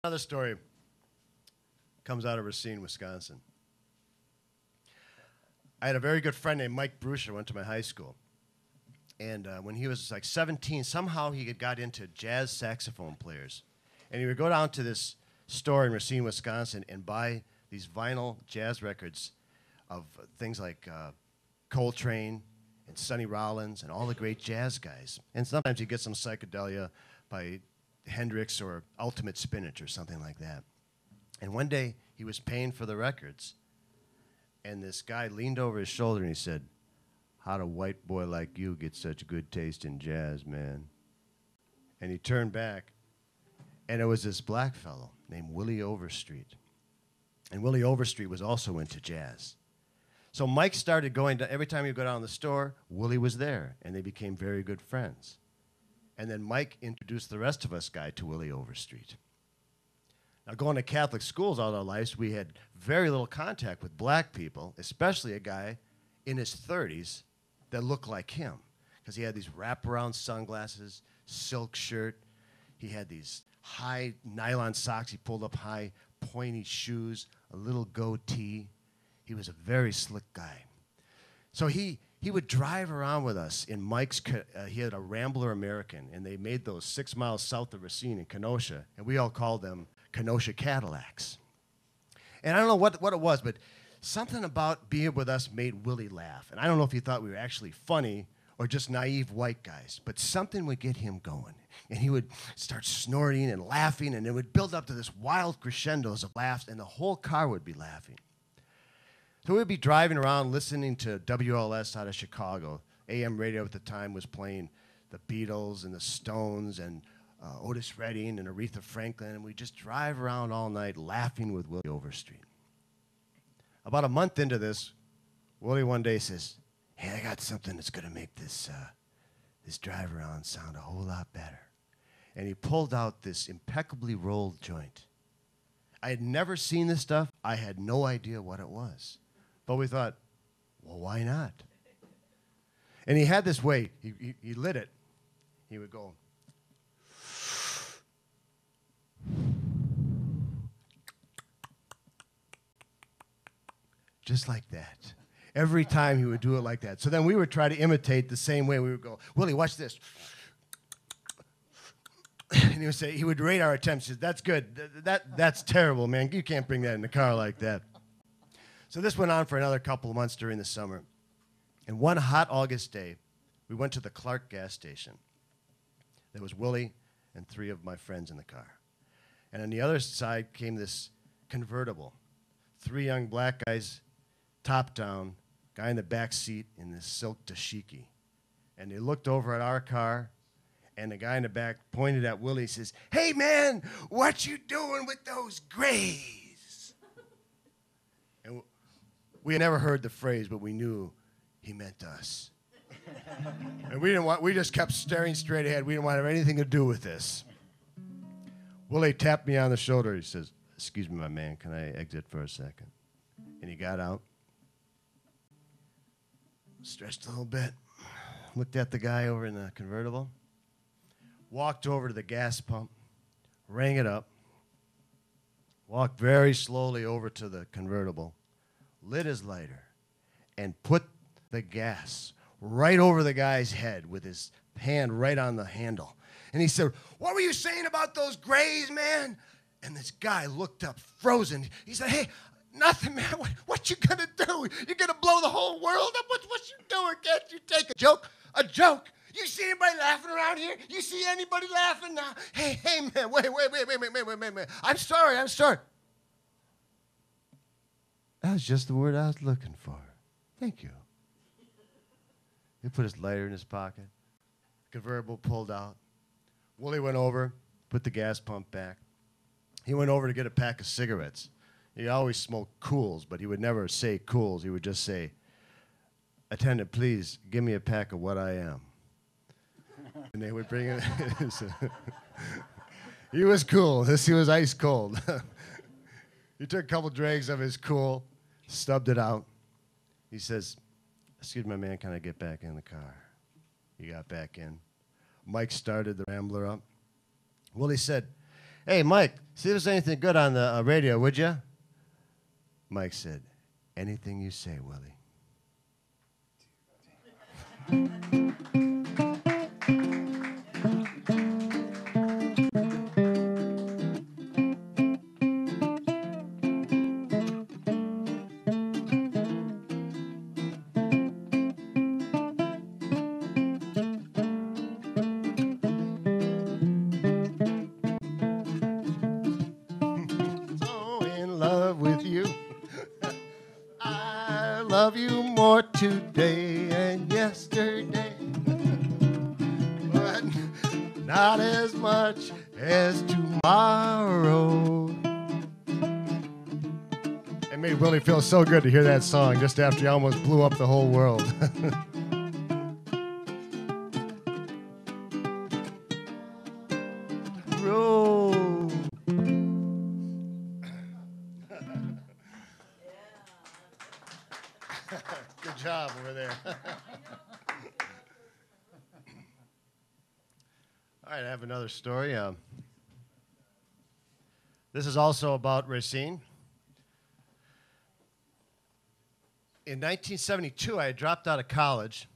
Another story comes out of Racine, Wisconsin. I had a very good friend named Mike Bruscher, went to my high school. And when he was like 17, somehow he had got into jazz saxophone players. And he would go down to this store in Racine, Wisconsin, and buy these vinyl jazz records of things like Coltrane and Sonny Rollins and all the great jazz guys. And sometimes he'd get some psychedelia by Hendrix or Ultimate Spinach or something like that. And one day he was paying for the records, and this guy leaned over his shoulder and he said, "How'd a white boy like you get such good taste in jazz, man?" And he turned back, and it was this black fellow named Willie Overstreet. And Willie Overstreet was also into jazz. So Mike started going to, every time you go down to the store, Willie was there, and they became very good friends. And then Mike introduced the rest of us guy to Willie Overstreet. Now, going to Catholic schools all our lives, we had very little contact with black people, especially a guy in his 30s that looked like him, because he had these wraparound sunglasses, silk shirt. He had these high nylon socks. He pulled up high, pointy shoes, a little goatee. He was a very slick guy. So he would drive around with us in Mike's, he had a Rambler American, and they made those 6 miles south of Racine in Kenosha, and we all called them Kenosha Cadillacs. And I don't know what it was, but something about being with us made Willie laugh. And I don't know if he thought we were actually funny or just naive white guys, but something would get him going. And he would start snorting and laughing, and it would build up to this wild crescendos of laughs, and the whole car would be laughing. So we'd be driving around listening to WLS out of Chicago. AM radio at the time was playing the Beatles and the Stones and Otis Redding and Aretha Franklin, and we'd just drive around all night laughing with Willie Overstreet. About a month into this, Willie one day says, "Hey, I got something that's going to make this drive around sound a whole lot better." And he pulled out this impeccably rolled joint. I had never seen this stuff. I had no idea what it was. But we thought, well, why not? And he had this way. He lit it. He would go, just like that. Every time he would do it like that. So then we would try to imitate the same way. We would go, "Willie, watch this." And he would say, he would rate our attempts. He said, "That's good. That's terrible, man. You can't bring that in the car like that." So this went on for another couple of months during the summer. And one hot August day, we went to the Clark gas station. There was Willie and 3 of my friends in the car. And on the other side came this convertible. 3 young black guys, top down, guy in the back seat in this silk dashiki. And they looked over at our car, and the guy in the back pointed at Willie and says, "Hey, man, what you doing with those grays?" And we had never heard the phrase, but we knew he meant us. And we just kept staring straight ahead. We didn't want to have anything to do with this. Willie tapped me on the shoulder. He says, "Excuse me, my man, can I exit for a second?" And he got out, stretched a little bit, looked at the guy over in the convertible, walked over to the gas pump, rang it up, walked very slowly over to the convertible, lit his lighter, and put the gas right over the guy's head with his hand right on the handle. And he said, "What were you saying about those grays, man?" And this guy looked up frozen. He said, "Hey, nothing, man. What you gonna do? You gonna blow the whole world up? What you doing? Can't you take a joke? A joke? You see anybody laughing around here? You see anybody laughing now? Hey, man, wait. I'm sorry. That was just the word I was looking for. Thank you." He put his lighter in his pocket. Convertible pulled out. Willie went over, put the gas pump back. He went over to get a pack of cigarettes. He always smoked Cools, but he would never say Cools. He would just say, "Attendant, please give me a pack of What I Am." And they would bring it. He was cool. He was ice cold. He took a couple drags of his Cool, stubbed it out. He says, "Excuse me, man, can I get back in the car?" He got back in. Mike started the Rambler up. Willie said, "Hey, Mike, See if there's anything good on the radio, would you? Mike said, anything you say, Willie. Love you more today and yesterday, but not as much as tomorrow. It made Willie feel so good to hear that song just after he almost blew up the whole world. Roll. Good job over there. All right, I have another story. This is also about Racine. In 1972, I had dropped out of college,